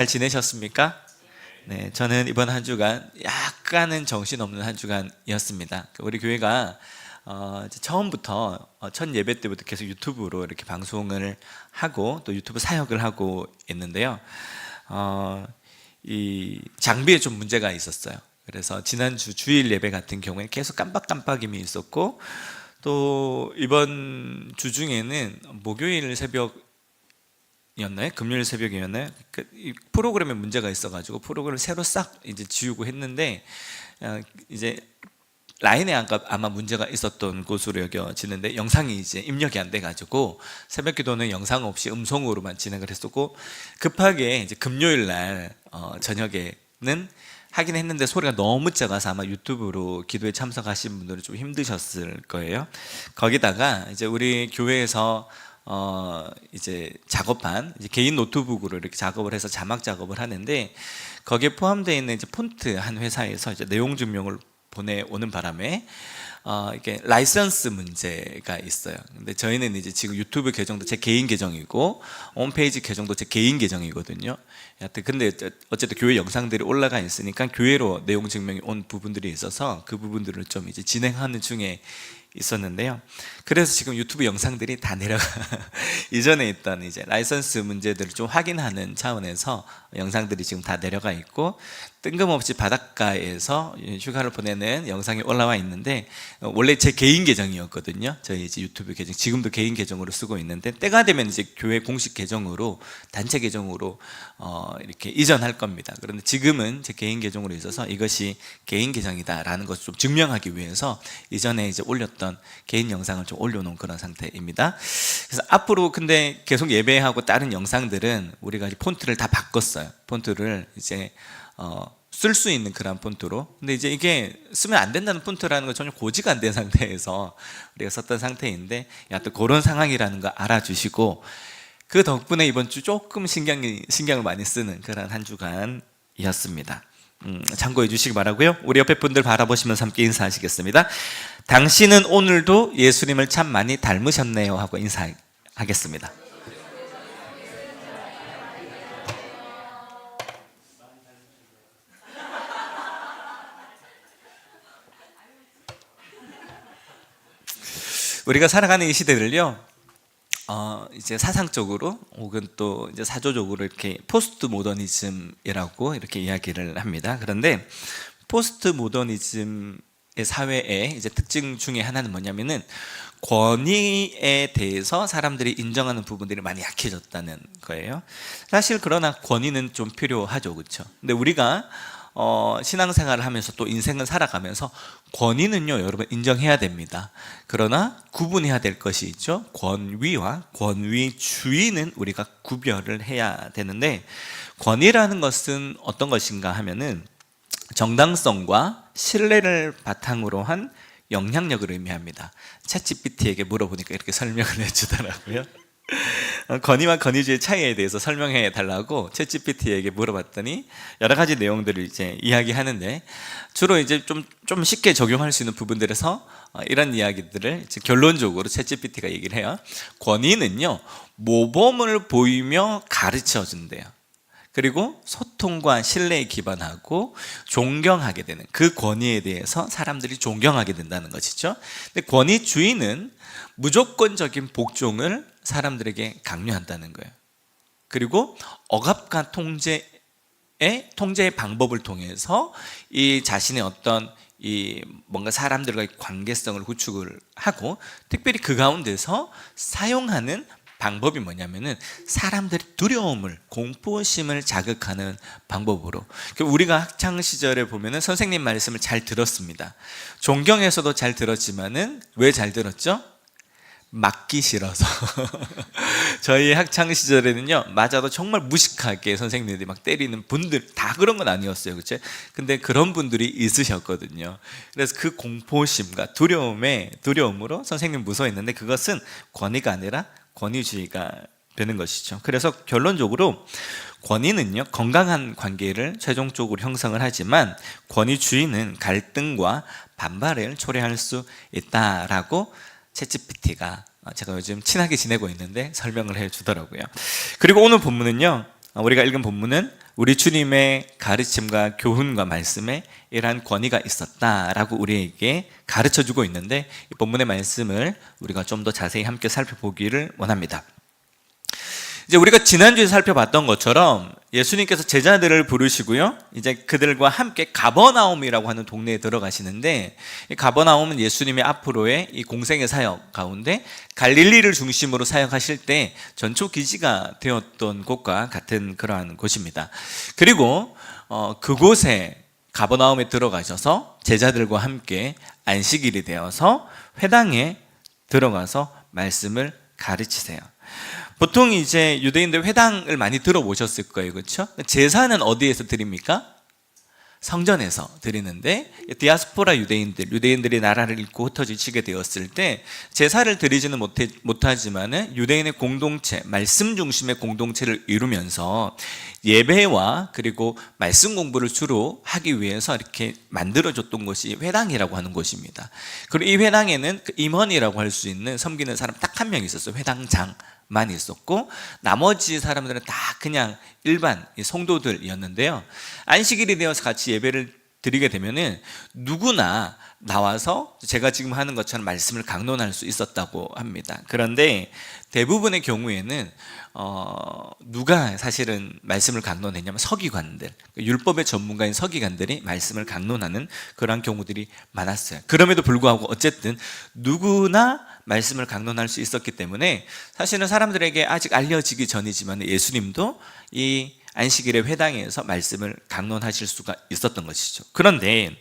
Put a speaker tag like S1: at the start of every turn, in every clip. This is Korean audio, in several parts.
S1: 잘 지내셨습니까? 네, 저는 이번 한 주간 약간은 정신없는 한 주간이었습니다. 우리 교회가 이제 처음부터 첫 예배 때부터 계속 유튜브로 이렇게 방송을 하고 또 유튜브 사역을 하고 있는데요. 이 장비에 좀 문제가 있었어요. 그래서 지난주 주일 예배 같은 경우에 계속 깜빡깜빡임이 있었고, 또 이번 주 중에는 목요일 새벽 였나요? 금요일 새벽이었나요? 이 프로그램에 문제가 있어가지고 프로그램을 새로 싹 이제 지우고 했는데, 이제 라인에 아마 문제가 있었던 곳으로 여겨지는데 영상이 이제 입력이 안 돼가지고 새벽기도는 영상 없이 음성으로만 진행을 했었고, 급하게 이제 금요일 날 저녁에는 하긴 했는데 소리가 너무 작아서 아마 유튜브로 기도에 참석하신 분들은 좀 힘드셨을 거예요. 거기다가 이제 우리 교회에서 이제 작업한 이제 개인 노트북으로 이렇게 작업을 해서 자막 작업을 하는데, 거기에 포함되어 있는 이제 폰트 한 회사에서 이제 내용 증명을 보내오는 바람에 이게 라이선스 문제가 있어요. 근데 저희는 이제 지금 유튜브 계정도 제 개인 계정이고 홈페이지 계정도 제 개인 계정이거든요. 여하튼 근데 어쨌든 교회 영상들이 올라가 있으니까 교회로 내용 증명이 온 부분들이 있어서 그 부분들을 좀 이제 진행하는 중에 있었는데요. 그래서 지금 유튜브 영상들이 다 내려가 이전에 있던 이제 라이선스 문제들을 좀 확인하는 차원에서 영상들이 지금 다 내려가 있고, 뜬금없이 바닷가에서 휴가를 보내는 영상이 올라와 있는데, 원래 제 개인 계정이었거든요. 저희 이제 유튜브 계정 지금도 개인 계정으로 쓰고 있는데, 때가 되면 이제 교회 공식 계정으로 단체 계정으로 이렇게 이전할 겁니다. 그런데 지금은 제 개인 계정으로 있어서 이것이 개인 계정이다라는 것을 좀 증명하기 위해서 이전에 이제 올렸던 개인 영상을 좀 올려놓은 그런 상태입니다. 그래서 앞으로 근데 계속 예배하고 다른 영상들은 우리가 이제 폰트를 다 바꿨어요. 폰트를 이제 쓸 수 있는 그런 폰트로. 근데 이제 이게 쓰면 안 된다는 폰트라는 건 전혀 고지가 안 된 상태에서 우리가 썼던 상태인데, 여하튼 그런 상황이라는 거 알아주시고, 그 덕분에 이번 주 조금 신경을 많이 쓰는 그런 한 주간이었습니다. 참고해 주시기 바라고요. 우리 옆에 분들 바라보시면서 함께 인사하시겠습니다. 당신은 오늘도 예수님을 참 많이 닮으셨네요 하고 인사하겠습니다. 우리가 살아가는 이 시대를요, 이제 사상적으로 혹은 또 이제 사조적으로 이렇게 포스트 모더니즘이라고 이렇게 이야기를 합니다. 그런데 포스트 모더니즘의 사회의 이제 특징 중에 하나는 뭐냐면은, 권위에 대해서 사람들이 인정하는 부분들이 많이 약해졌다는 거예요. 사실 그러나 권위는 좀 필요하죠, 그렇죠? 근데 우리가 신앙생활을 하면서 또 인생을 살아가면서 권위는요, 여러분 인정해야 됩니다. 그러나 구분해야 될 것이 있죠. 권위와 권위주의는 우리가 구별을 해야 되는데, 권위라는 것은 어떤 것인가 하면은 정당성과 신뢰를 바탕으로 한 영향력을 의미합니다. 챗GPT에게 물어보니까 이렇게 설명을 해주더라고요. 권위와 권위주의 차이에 대해서 설명해 달라고 챗GPT에게 물어봤더니 여러 가지 내용들을 이제 이야기하는데, 주로 이제 좀 쉽게 적용할 수 있는 부분들에서 이런 이야기들을 이제 결론적으로 챗GPT가 얘기를 해요. 권위는요, 모범을 보이며 가르쳐 준대요. 그리고 소통과 신뢰에 기반하고 존경하게 되는, 그 권위에 대해서 사람들이 존경하게 된다는 것이죠. 근데 권위주의는 무조건적인 복종을 사람들에게 강요한다는 거예요. 그리고 억압과 통제의 방법을 통해서 이 자신의 어떤 이 뭔가 사람들과의 관계성을 구축을 하고, 특별히 그 가운데서 사용하는 방법이 뭐냐면은 사람들의 두려움을, 공포심을 자극하는 방법으로. 우리가 학창 시절에 보면은 선생님 말씀을 잘 들었습니다. 존경해서도 잘 들었지만은 왜 잘 들었죠? 맞기 싫어서. 저희 학창 시절에는요, 맞아도 정말 무식하게 선생님들이 막 때리는 분들, 다 그런 건 아니었어요, 그렇죠? 근데 그런 분들이 있으셨거든요. 그래서 그 공포심과 두려움으로 선생님 무서워했는데, 그것은 권위가 아니라 권위주의가 되는 것이죠. 그래서 결론적으로 권위는요, 건강한 관계를 최종적으로 형성을 하지만 권위주의는 갈등과 반발을 초래할 수 있다라고 챗GPT가, 제가 요즘 친하게 지내고 있는데 설명을 해 주더라고요. 그리고 오늘 본문은요, 우리가 읽은 본문은 우리 주님의 가르침과 교훈과 말씀에 이러한 권위가 있었다라고 우리에게 가르쳐주고 있는데, 이 본문의 말씀을 우리가 좀 더 자세히 함께 살펴보기를 원합니다. 이제 우리가 지난주에 살펴봤던 것처럼 예수님께서 제자들을 부르시고요, 이제 그들과 함께 가버나움이라고 하는 동네에 들어가시는데, 이 가버나움은 예수님의 앞으로의 이 공생의 사역 가운데 갈릴리를 중심으로 사역하실 때 전초 기지가 되었던 곳과 같은 그러한 곳입니다. 그리고 그곳에 가버나움에 들어가셔서 제자들과 함께 안식일이 되어서 회당에 들어가서 말씀을 가르치세요. 보통 이제 유대인들 회당을 많이 들어보셨을 거예요, 그렇죠? 제사는 어디에서 드립니까? 성전에서 드리는데, 디아스포라 유대인들이 나라를 잃고 흩어지게 되었을 때 제사를 드리지는 못하지만은 유대인의 공동체, 말씀 중심의 공동체를 이루면서 예배와 그리고 말씀 공부를 주로 하기 위해서 이렇게 만들어줬던 곳이 회당이라고 하는 곳입니다. 그리고 이 회당에는 그 임원이라고 할 수 있는 섬기는 사람 딱 한 명 있었어요. 회당장만 있었고, 나머지 사람들은 다 그냥 일반 성도들이었는데요. 안식일이 되어서 같이 예배를 드리게 되면은 누구나 나와서 제가 지금 하는 것처럼 말씀을 강론할 수 있었다고 합니다. 그런데 대부분의 경우에는 누가 사실은 말씀을 강론했냐면 서기관들, 율법의 전문가인 서기관들이 말씀을 강론하는 그런 경우들이 많았어요. 그럼에도 불구하고 어쨌든 누구나 말씀을 강론할 수 있었기 때문에 사실은 사람들에게 아직 알려지기 전이지만 예수님도 이 안식일의 회당에서 말씀을 강론하실 수가 있었던 것이죠. 그런데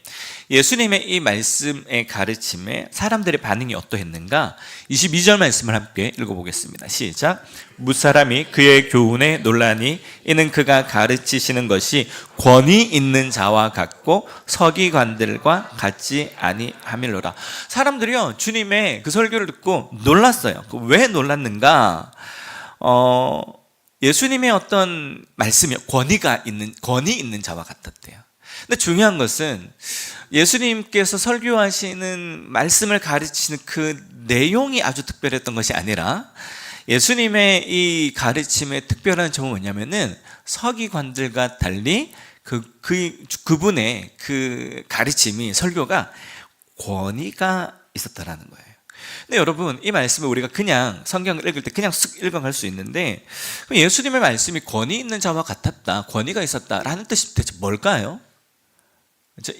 S1: 예수님의 이 말씀의 가르침에 사람들의 반응이 어떠했는가? 22절 말씀을 함께 읽어보겠습니다. 시작. 무사람이 그의 교훈에 놀라니 이는 그가 가르치시는 것이 권위 있는 자와 같고 서기관들과 같지 아니함일로라. 사람들이요, 주님의 그 설교를 듣고 놀랐어요. 왜 놀랐는가? 예수님의 어떤 말씀이 권위 있는 자와 같았대요. 근데 중요한 것은 예수님께서 설교하시는 말씀을 가르치는 그 내용이 아주 특별했던 것이 아니라, 예수님의 이 가르침의 특별한 점은 뭐냐면은 서기관들과 달리 그분의 그 가르침이, 설교가 권위가 있었다라는 거예요. 근데 여러분, 이 말씀을 우리가 그냥 성경을 읽을 때 그냥 쓱 읽어갈 수 있는데, 예수님의 말씀이 권위 있는 자와 같았다, 권위가 있었다라는 뜻이 대체 뭘까요?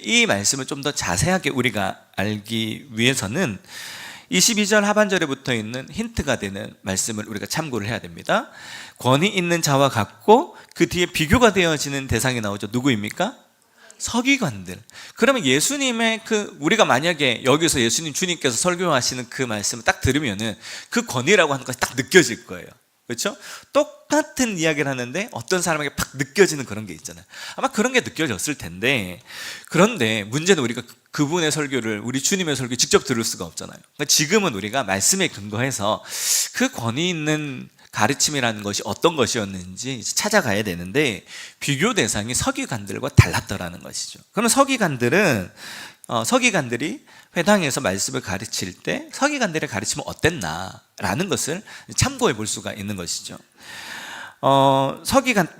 S1: 이 말씀을 좀 더 자세하게 우리가 알기 위해서는 22절 하반절에 붙어 있는 힌트가 되는 말씀을 우리가 참고를 해야 됩니다. 권위 있는 자와 같고, 그 뒤에 비교가 되어지는 대상이 나오죠. 누구입니까? 서기관들. 그러면 예수님의 우리가 만약에 여기서 예수님 주님께서 설교하시는 그 말씀을 딱 들으면은 그 권위라고 하는 것이 딱 느껴질 거예요. 그렇죠? 똑같은 이야기를 하는데 어떤 사람에게 팍 느껴지는 그런 게 있잖아요. 아마 그런 게 느껴졌을 텐데, 그런데 문제는 우리가 그분의 설교를, 우리 주님의 설교 직접 들을 수가 없잖아요. 그러니까 지금은 우리가 말씀에 근거해서 그 권위 있는 가르침이라는 것이 어떤 것이었는지 찾아가야 되는데, 비교 대상이 서기관들과 달랐더라는 것이죠. 그러면 서기관들이 회당에서 말씀을 가르칠 때 서기관들의 가르침은 어땠나라는 것을 참고해 볼 수가 있는 것이죠.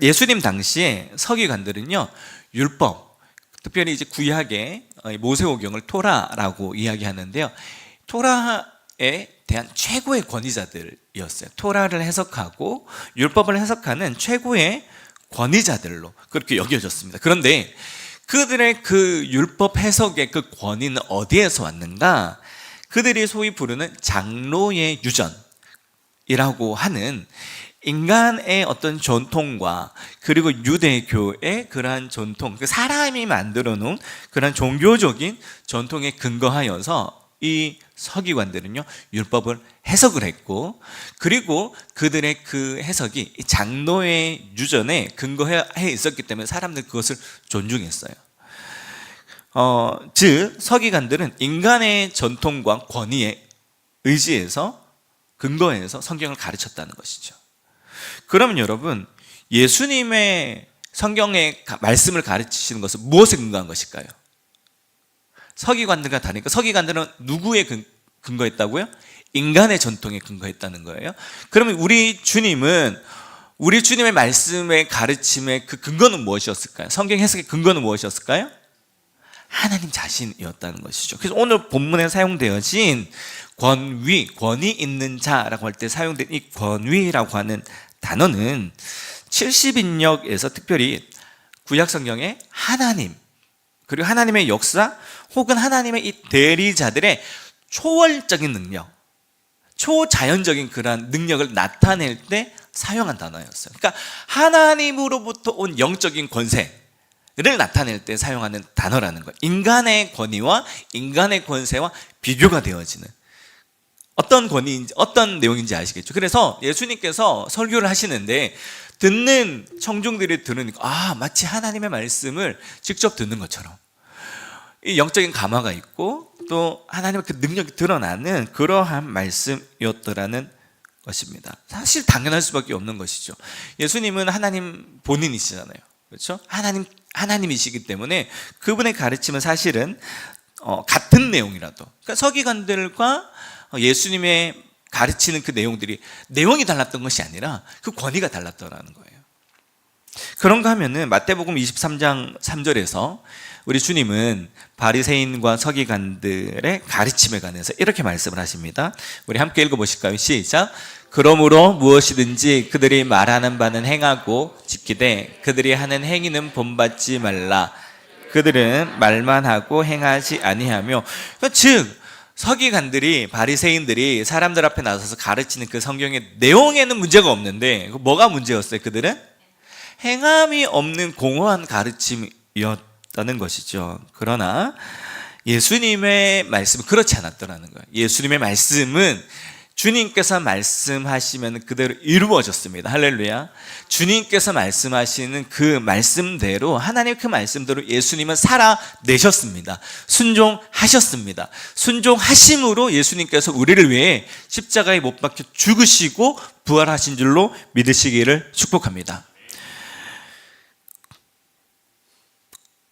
S1: 예수님 당시에 서기관들은요, 율법, 특별히 이제 구약의 모세오경을 토라라고 이야기하는데요, 토라에 대한 최고의 권위자들이었어요. 토라를 해석하고 율법을 해석하는 최고의 권위자들로 그렇게 여겨졌습니다. 그런데 그들의 그 율법 해석의 그 권위는 어디에서 왔는가? 그들이 소위 부르는 장로의 유전이라고 하는 인간의 어떤 전통과, 그리고 유대교의 그러한 전통, 그 사람이 만들어 놓은 그러한 종교적인 전통에 근거하여서 이 서기관들은요, 율법을 해석을 했고, 그리고 그들의 그 해석이 장로의 유전에 근거해 있었기 때문에 사람들 그것을 존중했어요. 즉 서기관들은 인간의 전통과 권위에 의지해서, 근거해서 성경을 가르쳤다는 것이죠. 그러면 여러분, 예수님의 성경의 말씀을 가르치시는 것은 무엇에 근거한 것일까요? 서기관들과 다르니까, 서기관들은 누구에 근거했다고요? 인간의 전통에 근거했다는 거예요. 그러면 우리 주님은 우리 주님의 말씀의 가르침의 그 근거는 무엇이었을까요? 성경 해석의 근거는 무엇이었을까요? 하나님 자신이었다는 것이죠. 그래서 오늘 본문에 사용되어진 권위, 권위 있는 자라고 할 때 사용된 이 권위라고 하는 단어는 70인역에서 특별히 구약성경의 하나님, 그리고 하나님의 역사 혹은 하나님의 이 대리자들의 초월적인 능력, 초자연적인 그러한 능력을 나타낼 때 사용한 단어였어요. 그러니까 하나님으로부터 온 영적인 권세를 나타낼 때 사용하는 단어라는 거예요. 인간의 권위와 인간의 권세와 비교가 되어지는 어떤 권위인지, 어떤 내용인지 아시겠죠? 그래서 예수님께서 설교를 하시는데 듣는 청중들이 들으니까 마치 하나님의 말씀을 직접 듣는 것처럼 이 영적인 감화가 있고 또 하나님의 그 능력이 드러나는 그러한 말씀이었더라는 것입니다. 사실 당연할 수밖에 없는 것이죠. 예수님은 하나님 본인이시잖아요. 그렇죠? 하나님이시기 때문에 그분의 가르침은 사실은 같은 내용이라도, 그러니까 서기관들과 예수님의 가르치는 그 내용이 달랐던 것이 아니라 그 권위가 달랐더라는 거예요. 그런가 하면은 마태복음 23장 3절에서 우리 주님은 바리새인과 서기관들의 가르침에 관해서 이렇게 말씀을 하십니다. 우리 함께 읽어보실까요? 시작. 그러므로 무엇이든지 그들이 말하는 바는 행하고 지키되 그들이 하는 행위는 본받지 말라. 그들은 말만 하고 행하지 아니하며, 즉 서기관들이, 바리새인들이 사람들 앞에 나서서 가르치는 그 성경의 내용에는 문제가 없는데 뭐가 문제였어요? 그들은 행함이 없는 공허한 가르침이었다는 것이죠. 그러나 예수님의 말씀은 그렇지 않았더라는 거예요. 예수님의 말씀은 주님께서 말씀하시면 그대로 이루어졌습니다. 할렐루야. 주님께서 말씀하시는 그 말씀대로, 하나님 그 말씀대로 예수님은 살아내셨습니다. 순종하셨습니다. 순종하심으로 예수님께서 우리를 위해 십자가에 못 박혀 죽으시고 부활하신 줄로 믿으시기를 축복합니다.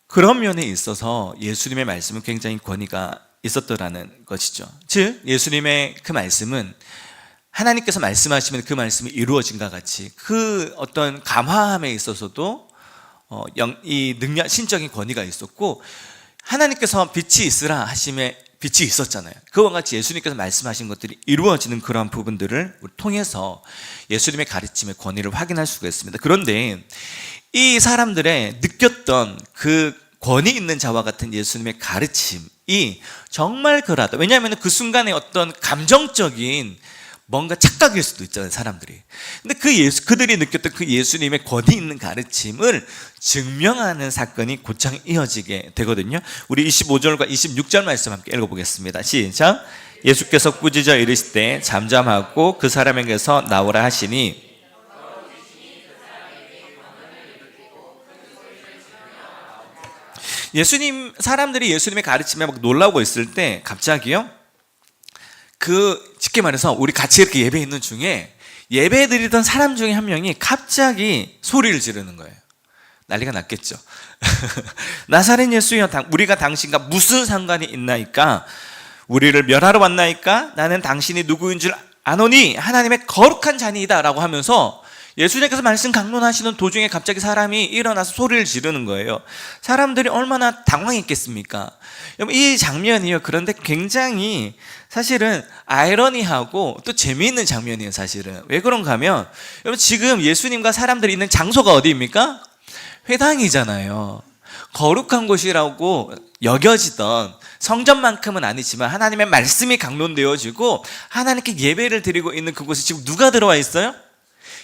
S1: 그런 면에 있어서 예수님의 말씀은 굉장히 권위가 있었더라는 것이죠. 즉 예수님의 그 말씀은 하나님께서 말씀하시면 그 말씀이 이루어진과 같이 그 어떤 감화함에 있어서도 이 능력, 신적인 권위가 있었고, 하나님께서 빛이 있으라 하심에 빛이 있었잖아요. 그와 같이 예수님께서 말씀하신 것들이 이루어지는 그러한 부분들을 통해서 예수님의 가르침의 권위를 확인할 수가 있습니다. 그런데 이 사람들의 느꼈던 그 권위 있는 자와 같은 예수님의 가르침이 정말 그러하다. 왜냐하면 그 순간에 어떤 감정적인 뭔가 착각일 수도 있잖아요, 사람들이. 근데 그들이 느꼈던 그 예수님의 권위 있는 가르침을 증명하는 사건이 곧장 이어지게 되거든요. 우리 25절과 26절 말씀 함께 읽어보겠습니다. 시작. 예수께서 꾸짖어 이르시되 잠잠하고 그 사람에게서 나오라 하시니 사람들이 예수님의 가르침에 막 놀라고 있을 때 갑자기요, 쉽게 말해서 우리 같이 이렇게 예배 있는 중에 예배 드리던 사람 중에 한 명이 갑자기 소리를 지르는 거예요. 난리가 났겠죠. 나사렛 예수여, 우리가 당신과 무슨 상관이 있나이까? 우리를 멸하러 왔나이까? 나는 당신이 누구인 줄 아노니 하나님의 거룩한 자니이다 라고 하면서 예수님께서 말씀 강론하시는 도중에 갑자기 사람이 일어나서 소리를 지르는 거예요. 사람들이 얼마나 당황했겠습니까? 여러분, 이 장면이요, 그런데 굉장히 사실은 아이러니하고 또 재미있는 장면이에요. 사실은 왜 그런가 하면, 여러분, 지금 예수님과 사람들이 있는 장소가 어디입니까? 회당이잖아요. 거룩한 곳이라고 여겨지던, 성전만큼은 아니지만 하나님의 말씀이 강론되어지고 하나님께 예배를 드리고 있는 그곳에 지금 누가 들어와 있어요?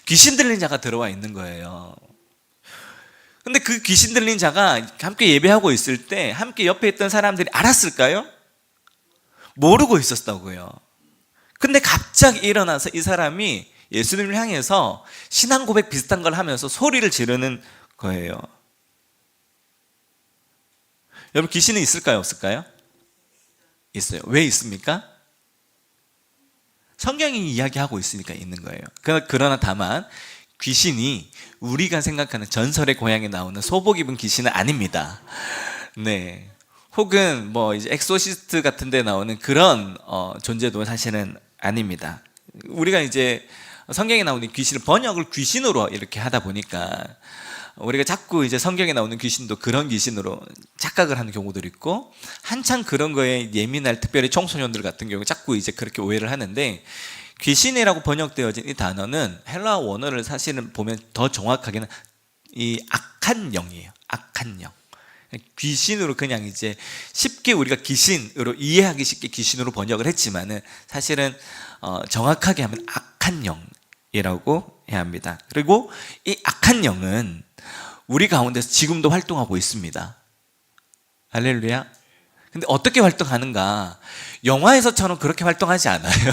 S1: 귀신 들린 자가 들어와 있는 거예요. 근데 그 귀신 들린 자가 함께 예배하고 있을 때 함께 옆에 있던 사람들이 알았을까요? 모르고 있었다고요. 근데 갑자기 일어나서 이 사람이 예수님을 향해서 신앙 고백 비슷한 걸 하면서 소리를 지르는 거예요. 여러분, 귀신은 있을까요, 없을까요? 있어요. 왜 있습니까? 성경이 이야기하고 있으니까 있는 거예요. 그러나 다만 귀신이 우리가 생각하는 전설의 고향에 나오는 소복 입은 귀신은 아닙니다. 네. 혹은 이제 엑소시스트 같은 데 나오는 그런 존재도 사실은 아닙니다. 우리가 이제 성경에 나오는 귀신을 번역을 귀신으로 이렇게 하다 보니까 우리가 자꾸 이제 성경에 나오는 귀신도 그런 귀신으로 착각을 하는 경우도 있고, 한창 그런 거에 예민할 특별히 청소년들 같은 경우 자꾸 이제 그렇게 오해를 하는데, 귀신이라고 번역되어진 이 단어는 헬라어 원어를 사실은 보면 더 정확하게는 이 악한 영이에요. 악한 영. 귀신으로 그냥 이제 쉽게 우리가 귀신으로 이해하기 쉽게 귀신으로 번역을 했지만은 사실은 정확하게 하면 악한 영이라고 해야 합니다. 그리고 이 악한 영은 우리 가운데서 지금도 활동하고 있습니다. 할렐루야. 근데 어떻게 활동하는가? 영화에서처럼 그렇게 활동하지 않아요.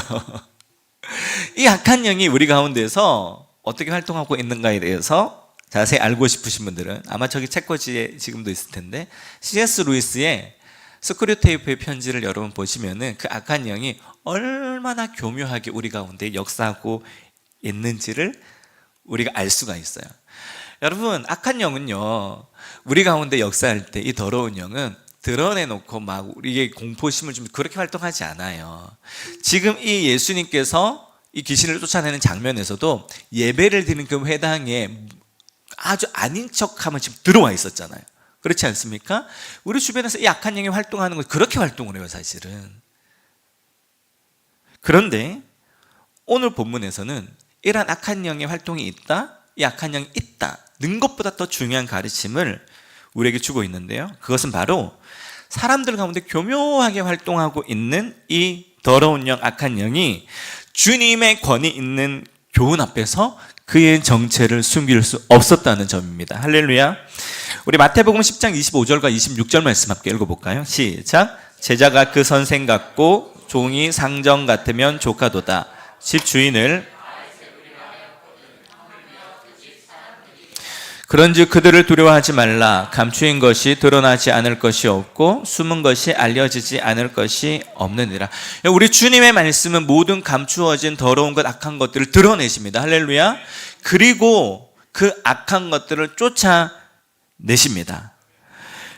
S1: 이 악한 영이 우리 가운데서 어떻게 활동하고 있는가에 대해서 자세히 알고 싶으신 분들은 아마 저기 책꽂이에 지금도 있을 텐데, C.S. 루이스의 스크류테이프의 편지를 여러분 보시면은 그 악한 영이 얼마나 교묘하게 우리 가운데 역사하고 있는지를 우리가 알 수가 있어요. 여러분, 악한 영은요, 우리 가운데 역사할 때 이 더러운 영은 드러내놓고 막 우리에게 공포심을 좀 그렇게 활동하지 않아요. 지금 이 예수님께서 이 귀신을 쫓아내는 장면에서도 예배를 드리는 그 회당에 아주 아닌 척하면 지금 들어와 있었잖아요. 그렇지 않습니까? 우리 주변에서 이 악한 영이 활동하는 건 그렇게 활동을 해요, 사실은. 그런데 오늘 본문에서는 이러한 악한 영의 활동이 있다, 이 악한 영이 있다는 것보다 더 중요한 가르침을 우리에게 주고 있는데요, 그것은 바로 사람들 가운데 교묘하게 활동하고 있는 이 더러운 영, 악한 영이 주님의 권위 있는 교훈 앞에서 그의 정체를 숨길 수 없었다는 점입니다. 할렐루야. 우리 마태복음 10장 25절과 26절 말씀 함께 읽어볼까요? 시작. 제자가 그 선생 같고 종이 상정 같으면 조카도다. 집 주인을 그런즉 그들을 두려워하지 말라. 감추인 것이 드러나지 않을 것이 없고 숨은 것이 알려지지 않을 것이 없느니라. 우리 주님의 말씀은 모든 감추어진 더러운 것, 악한 것들을 드러내십니다. 할렐루야. 그리고 그 악한 것들을 쫓아내십니다.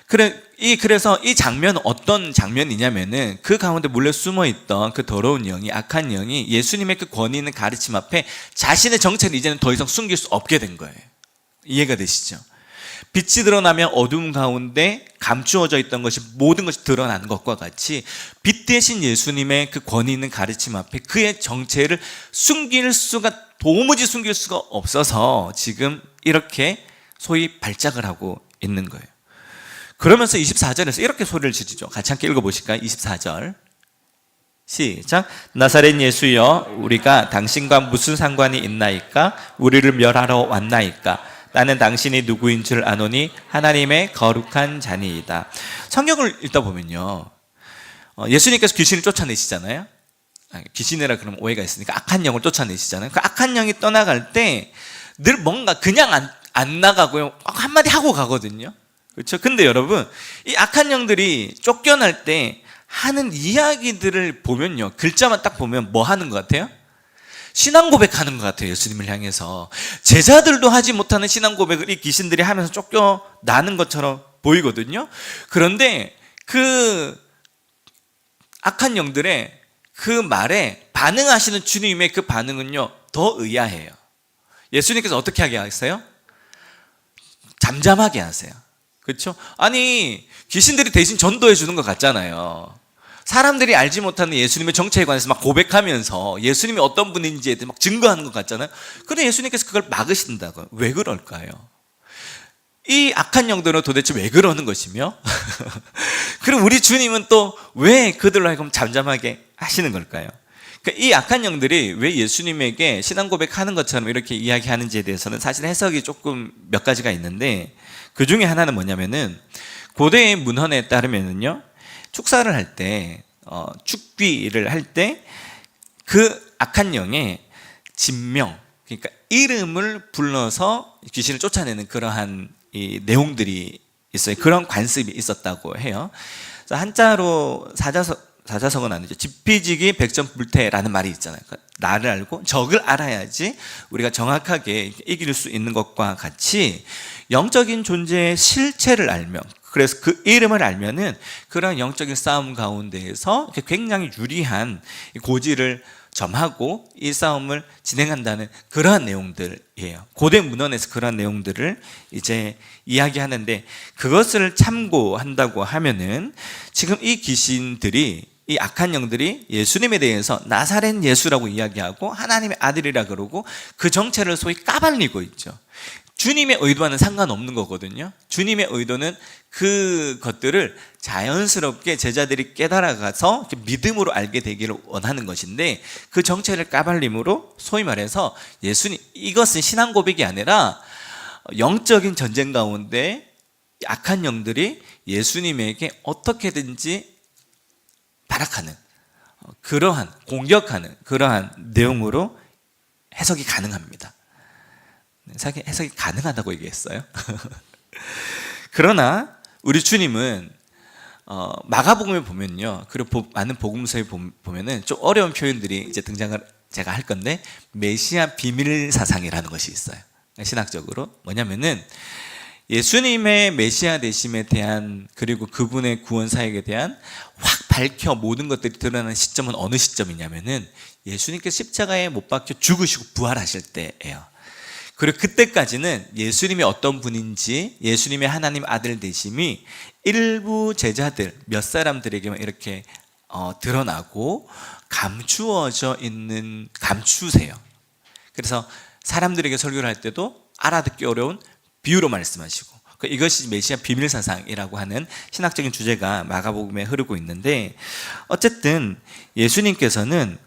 S1: 그래서 이 장면은 어떤 장면이냐면은 그 가운데 몰래 숨어있던 그 더러운 영이, 악한 영이 예수님의 그 권위 있는 가르침 앞에 자신의 정체를 이제는 더 이상 숨길 수 없게 된 거예요. 이해가 되시죠? 빛이 드러나면 어둠 가운데 감추어져 있던 것이, 모든 것이 드러나는 것과 같이 빛 대신 예수님의 그 권위 있는 가르침 앞에 그의 정체를 도무지 숨길 수가 없어서 지금 이렇게 소위 발작을 하고 있는 거예요. 그러면서 24절에서 이렇게 소리를 지르죠. 같이 함께 읽어보실까요? 24절 시작. 나사렛 예수여, 우리가 당신과 무슨 상관이 있나이까? 우리를 멸하러 왔나이까? 나는 당신이 누구인 줄 아노니 하나님의 거룩한 자니이다. 성경을 읽다 보면요, 예수님께서 귀신을 쫓아내시잖아요. 귀신이라 그러면 오해가 있으니까 악한 영을 쫓아내시잖아요. 그 악한 영이 떠나갈 때 늘 뭔가 그냥 안 나가고요, 한마디 하고 가거든요. 그렇죠? 근데 여러분, 이 악한 영들이 쫓겨날 때 하는 이야기들을 보면요, 글자만 딱 보면 뭐 하는 것 같아요? 신앙 고백하는 것 같아요. 예수님을 향해서 제자들도 하지 못하는 신앙 고백을 이 귀신들이 하면서 쫓겨나는 것처럼 보이거든요. 그런데 그 악한 영들의 그 말에 반응하시는 주님의 그 반응은요, 더 의아해요. 예수님께서 어떻게 하게 하세요? 잠잠하게 하세요. 그렇죠? 아니, 귀신들이 대신 전도해 주는 것 같잖아요. 사람들이 알지 못하는 예수님의 정체에 관해서 막 고백하면서 예수님이 어떤 분인지에 대해 막 증거하는 것 같잖아요. 그런데 예수님께서 그걸 막으신다고요. 왜 그럴까요? 이 악한 영들은 도대체 왜 그러는 것이며 그리고 우리 주님은 또 왜 그들로 하여금 잠잠하게 하시는 걸까요? 그러니까 이 악한 영들이 왜 예수님에게 신앙 고백하는 것처럼 이렇게 이야기하는지에 대해서는 사실 해석이 조금 몇 가지가 있는데, 그 중에 하나는 뭐냐면은 고대의 문헌에 따르면은요, 축사를 할 때, 축귀를 할 때 그 악한 영의 진명, 그러니까 이름을 불러서 귀신을 쫓아내는 그러한 이 내용들이 있어요. 그런 관습이 있었다고 해요. 그래서 한자로 사자성어는 아니죠. 지피지기 백전불태라는 말이 있잖아요. 그러니까 나를 알고 적을 알아야지 우리가 정확하게 이길 수 있는 것과 같이 영적인 존재의 실체를 알면, 그래서 그 이름을 알면은 그런 영적인 싸움 가운데에서 굉장히 유리한 고지를 점하고 이 싸움을 진행한다는 그러한 내용들이에요. 고대 문헌에서 그러한 내용들을 이제 이야기하는데, 그것을 참고한다고 하면은 지금 이 귀신들이, 이 악한 영들이 예수님에 대해서 나사렛 예수라고 이야기하고 하나님의 아들이라 그러고 그 정체를 소위 까발리고 있죠. 주님의 의도와는 상관없는 거거든요. 주님의 의도는 그것들을 자연스럽게 제자들이 깨달아가서 믿음으로 알게 되기를 원하는 것인데, 그 정체를 까발림으로 소위 말해서 예수님, 이것은 신앙 고백이 아니라 영적인 전쟁 가운데 악한 영들이 예수님에게 어떻게든지 발악하는, 그러한 공격하는 그러한 내용으로 해석이 가능합니다. 해석이 가능하다고 얘기했어요. 그러나 우리 주님은 마가복음에 보면요, 그리고 많은 복음서에 보면은 좀 어려운 표현들이 이제 등장을 제가 할 건데, 메시아 비밀 사상이라는 것이 있어요. 신학적으로 뭐냐면은 예수님의 메시아 되심에 대한, 그리고 그분의 구원 사역에 대한 확 밝혀 모든 것들이 드러나는 시점은 어느 시점이냐면은 예수님께서 십자가에 못 박혀 죽으시고 부활하실 때예요. 그리고 그때까지는 예수님이 어떤 분인지, 예수님의 하나님 아들 되심이 일부 제자들 몇 사람들에게만 이렇게 드러나고 감추어져 있는, 감추세요. 그래서 사람들에게 설교를 할 때도 알아듣기 어려운 비유로 말씀하시고, 이것이 메시아 비밀 사상이라고 하는 신학적인 주제가 마가복음에 흐르고 있는데, 어쨌든 예수님께서는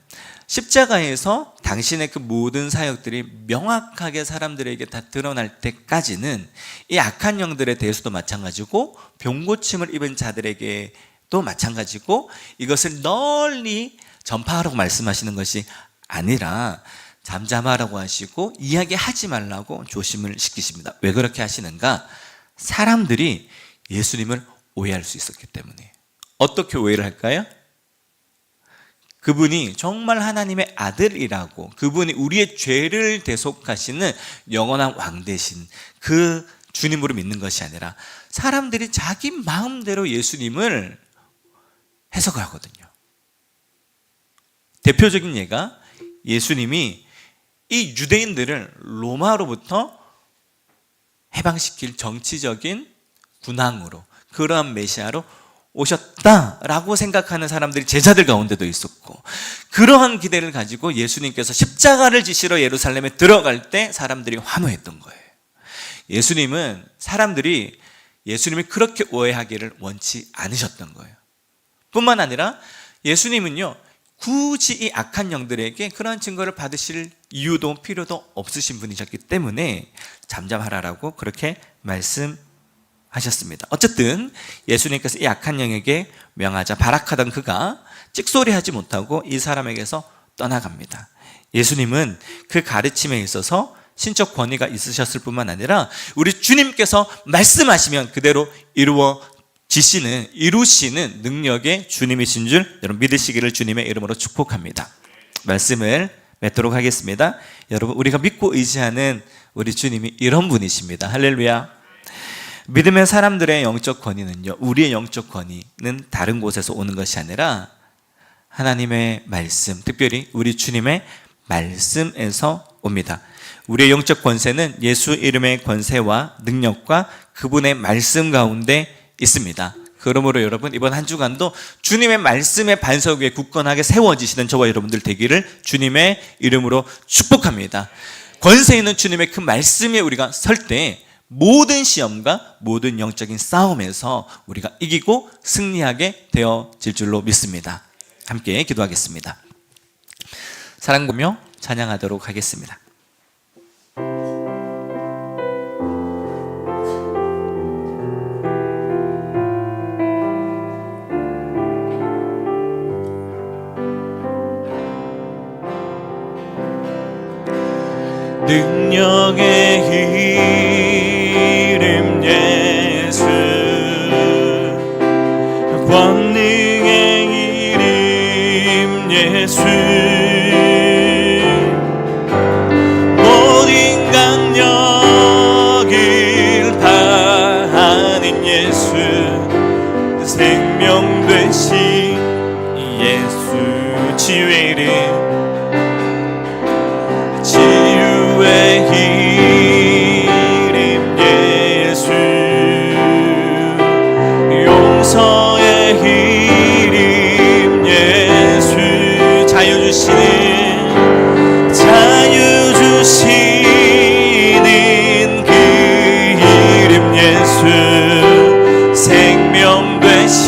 S1: 십자가에서 당신의 그 모든 사역들이 명확하게 사람들에게 다 드러날 때까지는 이 악한 영들에 대해서도 마찬가지고 병고침을 입은 자들에게도 마찬가지고 이것을 널리 전파하라고 말씀하시는 것이 아니라 잠잠하라고 하시고 이야기하지 말라고 조심을 시키십니다. 왜 그렇게 하시는가? 사람들이 예수님을 오해할 수 있었기 때문에. 어떻게 오해를 할까요? 그분이 정말 하나님의 아들이라고, 그분이 우리의 죄를 대속하시는 영원한 왕 되신 그 주님으로 믿는 것이 아니라 사람들이 자기 마음대로 예수님을 해석을 하거든요. 대표적인 예가 예수님이 이 유대인들을 로마로부터 해방시킬 정치적인 군왕으로, 그러한 메시아로 오셨다라고 생각하는 사람들이 제자들 가운데도 있었고, 그러한 기대를 가지고 예수님께서 십자가를 지시러 예루살렘에 들어갈 때 사람들이 환호했던 거예요. 예수님은 사람들이 예수님이 그렇게 오해하기를 원치 않으셨던 거예요. 뿐만 아니라 예수님은요, 굳이 이 악한 영들에게 그런 증거를 받으실 이유도 필요도 없으신 분이셨기 때문에 잠잠하라라고 그렇게 말씀하셨습니다. 어쨌든 예수님께서 이 악한 영에게 명하자 발악하던 그가 찍소리하지 못하고 이 사람에게서 떠나갑니다. 예수님은 그 가르침에 있어서 신적 권위가 있으셨을 뿐만 아니라 우리 주님께서 말씀하시면 그대로 이루시는 능력의 주님이신 줄 여러분 믿으시기를 주님의 이름으로 축복합니다. 말씀을 맺도록 하겠습니다. 여러분, 우리가 믿고 의지하는 우리 주님이 이런 분이십니다. 할렐루야. 믿음의 사람들의 영적 권위는요, 우리의 영적 권위는 다른 곳에서 오는 것이 아니라 하나님의 말씀, 특별히 우리 주님의 말씀에서 옵니다. 우리의 영적 권세는 예수 이름의 권세와 능력과 그분의 말씀 가운데 있습니다. 그러므로 여러분, 이번 한 주간도 주님의 말씀의 반석 위에 굳건하게 세워지시는 저와 여러분들 되기를 주님의 이름으로 축복합니다. 권세 있는 주님의 그 말씀에 우리가 설 때 모든 시험과 모든 영적인 싸움에서 우리가 이기고 승리하게 되어질 줄로 믿습니다. 함께 기도하겠습니다. 사랑하며 찬양하도록 하겠습니다.
S2: 능력의 이름 예수, 권능의 이름 예수, 모든 강력을 다하는 예수, 생명 되신 예수, 치유의 이름, 이름 예수 자유 주시는 그 이름 예수 생명 되신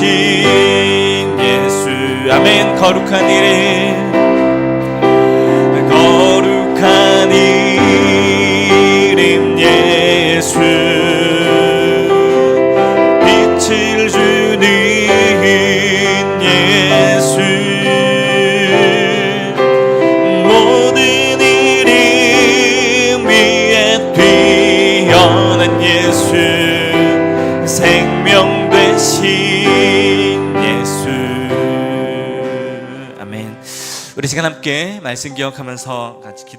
S2: 예수 아멘 거룩한 이름 예수 빛을 주는 예수 모든 이름 위에 뛰어난 예수 생명 되신 예수
S1: 아멘. 우리 시간 함께 말씀 기억하면서 같이 기도